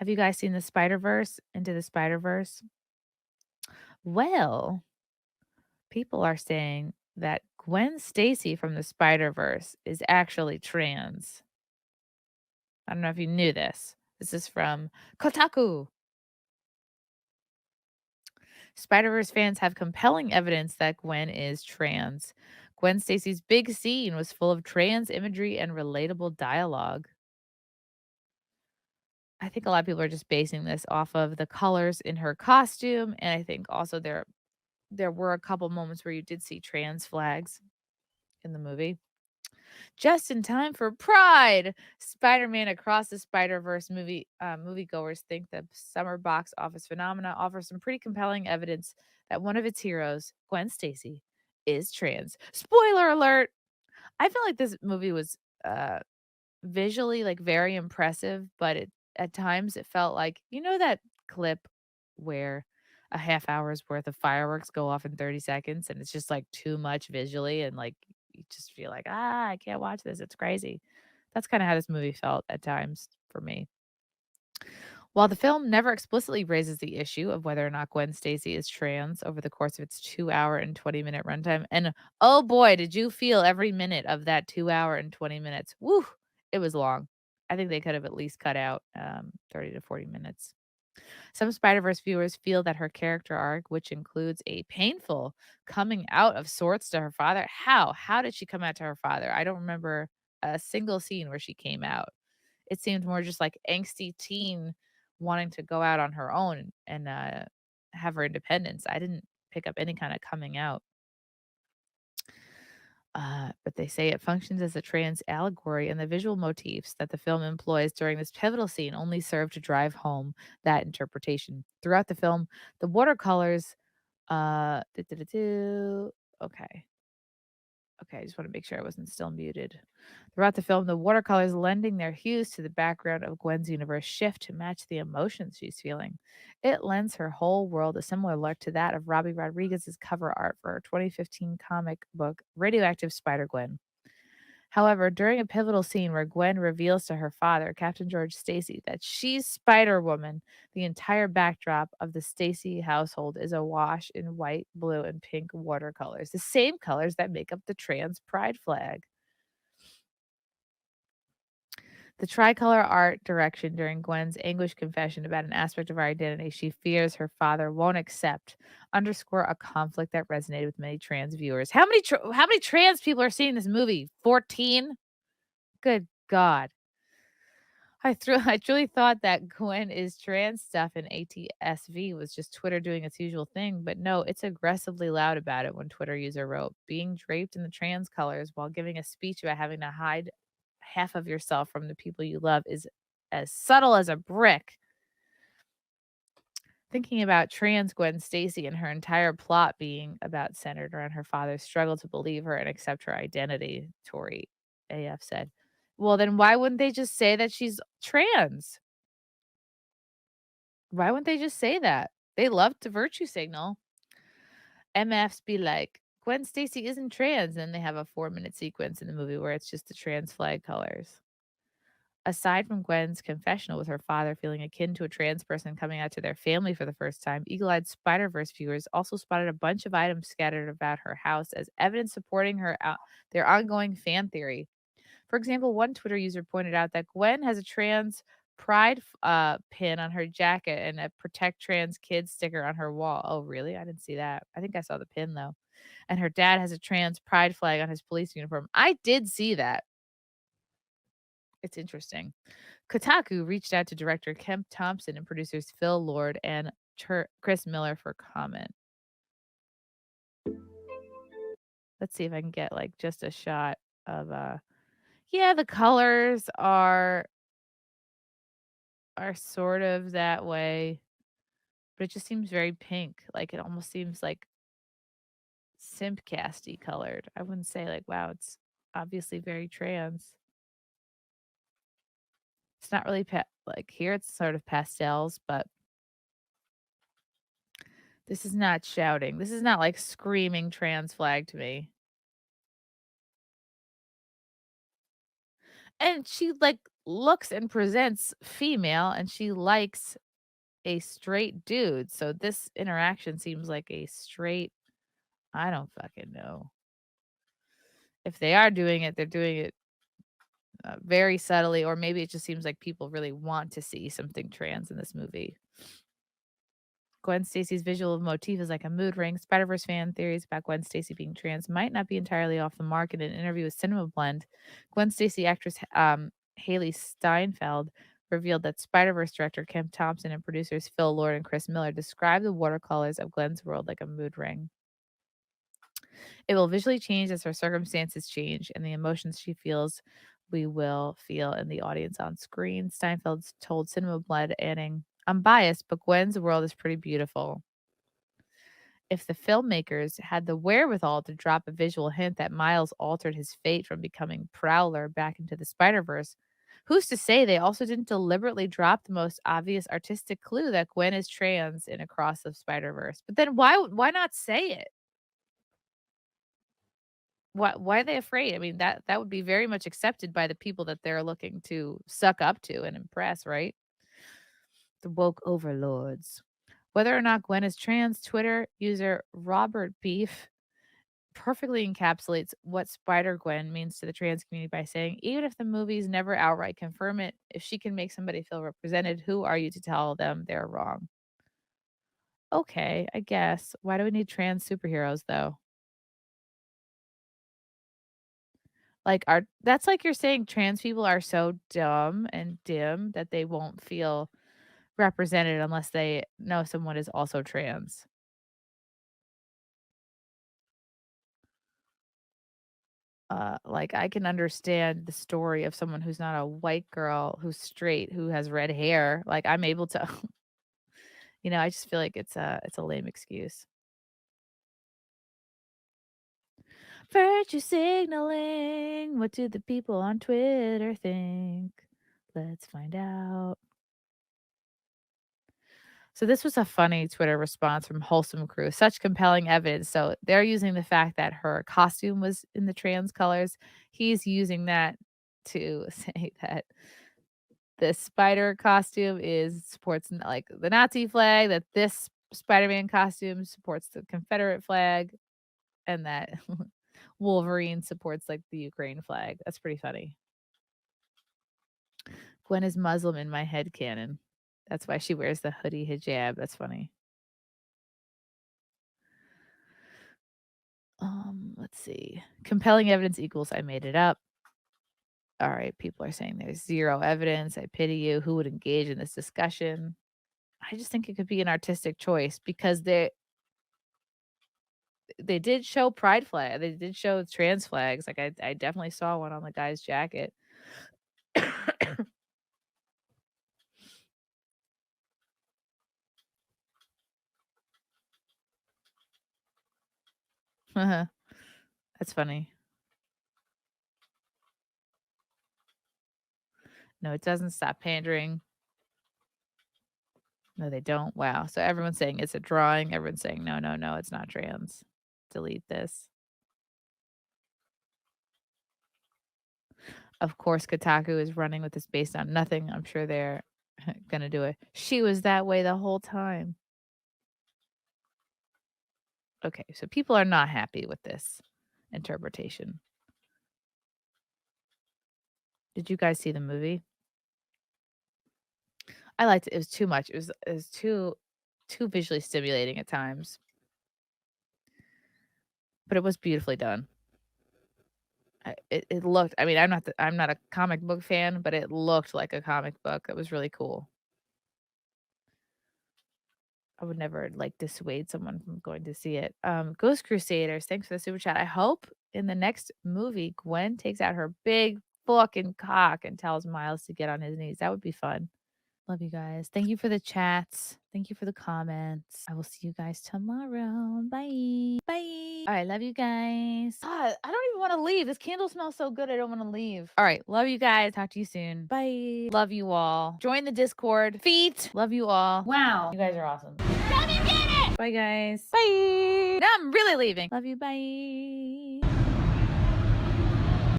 Have you guys seen the Spider-Verse, Into the Spider-Verse? Well, people are saying that Gwen Stacy from the Spider-Verse is actually trans. I don't know if you knew this. This is from Kotaku. Spider-Verse fans have compelling evidence that Gwen is trans. Gwen Stacy's big scene was full of trans imagery and relatable dialogue. I think a lot of people are just basing this off of the colors in her costume, and I think also there were a couple moments where you did see trans flags in the movie. Just in time for Pride, Spider-Man Across the Spider-Verse moviegoers think the summer box office phenomena offers some pretty compelling evidence that one of its heroes, Gwen Stacy, is trans. Spoiler alert! I feel like this movie was uh visually like very impressive, but it at times it felt like that clip where a half hour's worth of fireworks go off in 30 seconds and it's just like too much visually and like you just feel like, I can't watch this. It's crazy. That's kind of how this movie felt at times for me. While the film never explicitly raises the issue of whether or not Gwen Stacy is trans over the course of its 2 hour and 20-minute runtime, and oh boy, did you feel every minute of that 2 hour and 20 minutes. Woo! It was long. I think they could have at least cut out 30 to 40 minutes. Some Spider-Verse viewers feel that her character arc, which includes a painful coming out of sorts to her father. How? How did she come out to her father? I don't remember a single scene where she came out. It seemed more just like angsty teen wanting to go out on her own and have her independence. I didn't pick up any kind of coming out. But they say it functions as a trans allegory, and the visual motifs that the film employs during this pivotal scene only serve to drive home that interpretation. Throughout the film, the watercolors, okay. Okay, I just want to make sure I wasn't still muted. Throughout the film, the watercolors lending their hues to the background of Gwen's universe shift to match the emotions she's feeling. It lends her whole world a similar look to that of Robbie Rodriguez's cover art for her 2015 comic book Radioactive Spider-Gwen. However, during a pivotal scene where Gwen reveals to her father, Captain George Stacy, that she's Spider-Woman, the entire backdrop of the Stacy household is awash in white, blue, and pink watercolors, the same colors that make up the trans pride flag. The tricolor art direction during Gwen's anguished confession about an aspect of her identity she fears her father won't accept underscore a conflict that resonated with many trans viewers. How many trans people are seeing this movie? 14? Good God. I truly thought that Gwen is trans stuff in ATSV was just Twitter doing its usual thing, but no, it's aggressively loud about it. When Twitter user wrote, being draped in the trans colors while giving a speech about having to hide half of yourself from the people you love is as subtle as a brick. Thinking about trans Gwen Stacy and her entire plot being about centered around her father's struggle to believe her and accept her identity, Tori AF said. Well, then why wouldn't they just say that she's trans? Why wouldn't they just say that? They love to virtue signal. MFs be like, Gwen Stacy isn't trans. And they have a 4-minute sequence in the movie where it's just the trans flag colors. Aside from Gwen's confessional with her father feeling akin to a trans person coming out to their family for the first time, Eagle Eyed Spider-Verse viewers also spotted a bunch of items scattered about her house as evidence supporting their ongoing fan theory. For example, one Twitter user pointed out that Gwen has a trans pride pin on her jacket and a protect trans kids sticker on her wall. Oh, really? I didn't see that. I think I saw the pin though. And her dad has a trans pride flag on his police uniform. I did see that. It's interesting. Kotaku reached out to director Kemp Thompson and producers Phil Lord and Chris Miller for comment. Let's see if I can get like just a shot of yeah, the colors are sort of that way, but it just seems very pink. Like it almost seems like simp casty colored. I wouldn't say like, wow, it's obviously very trans. It's not really like here it's sort of pastels, but this is not shouting. This is not like screaming trans flag to me. And she like looks and presents female, and she likes a straight dude. So this interaction seems like a straight I don't fucking know. If they are doing it, they're doing it very subtly, or maybe it just seems like people really want to see something trans in this movie. Gwen Stacy's visual motif is like a mood ring. Spider-Verse fan theories about Gwen Stacy being trans might not be entirely off the mark. In an interview with Cinema Blend, Gwen Stacy actress Haley Steinfeld revealed that Spider-Verse director Kim Thompson and producers Phil Lord and Chris Miller described the watercolors of Gwen's world like a mood ring. It will visually change as her circumstances change and the emotions she feels we will feel in the audience on screen. Steinfeld told Cinema Blood, adding, I'm biased, but Gwen's world is pretty beautiful. If the filmmakers had the wherewithal to drop a visual hint that Miles altered his fate from becoming Prowler back into the Spider-Verse, who's to say they also didn't deliberately drop the most obvious artistic clue that Gwen is trans in Across the Spider-Verse? But then why not say it? Why are they afraid? I mean, that would be very much accepted by the people that they're looking to suck up to and impress, right? The woke overlords. Whether or not Gwen is trans, Twitter user Robert Beef perfectly encapsulates what Spider Gwen means to the trans community by saying, even if the movies never outright confirm it, if she can make somebody feel represented, who are you to tell them they're wrong? Okay, I guess. Why do we need trans superheroes though? Like, are that's like you're saying trans people are so dumb and dim that they won't feel represented unless they know someone is also trans. Like, I can understand the story of someone who's not a white girl, who's straight, who has red hair. Like, I'm able to I just feel like it's a lame excuse. Virtue signaling. What do the people on Twitter think? Let's find out. So this was a funny Twitter response from Wholesome Crew. Such compelling evidence. So they're using the fact that her costume was in the trans colors. He's using that to say that the spider costume supports like the Nazi flag, that this Spider-Man costume supports the Confederate flag, and that Wolverine supports like the Ukraine flag. That's pretty funny. Gwen is Muslim in my head canon. That's why she wears the hoodie hijab. That's funny. Let's see. Compelling evidence equals I made it up. All right, people are saying there's zero evidence. I pity you. Who would engage in this discussion? I just think it could be an artistic choice because they did show pride flag. They did show trans flags. Like I definitely saw one on the guy's jacket. That's funny. No, it doesn't stop pandering. No, they don't. Wow. So everyone's saying it's a drawing. Everyone's saying no, no, no, it's not trans. Delete this. Of course, Kotaku is running with this based on nothing. I'm sure they're gonna do it. She was that way the whole time. Okay, so people are not happy with this interpretation. Did you guys see the movie? I liked it. It was too much. It was too visually stimulating at times, but it was beautifully done. It looked. I mean, I'm not a comic book fan, but it looked like a comic book. It was really cool. I would never like dissuade someone from going to see it. Ghost Crusaders, thanks for the super chat. I hope in the next movie, Gwen takes out her big fucking cock and tells Miles to get on his knees. That would be fun. Love you guys. Thank you for the chats. Thank you for the comments. I will see you guys tomorrow. Bye. Bye. All right. Love you guys. God, I don't even want to leave. This candle smells so good. I don't want to leave. All right. Love you guys. Talk to you soon. Bye. Love you all. Join the Discord. Feet. Love you all. Wow. You guys are awesome. Let me get it. Bye, guys. Bye. Now I'm really leaving. Love you. Bye.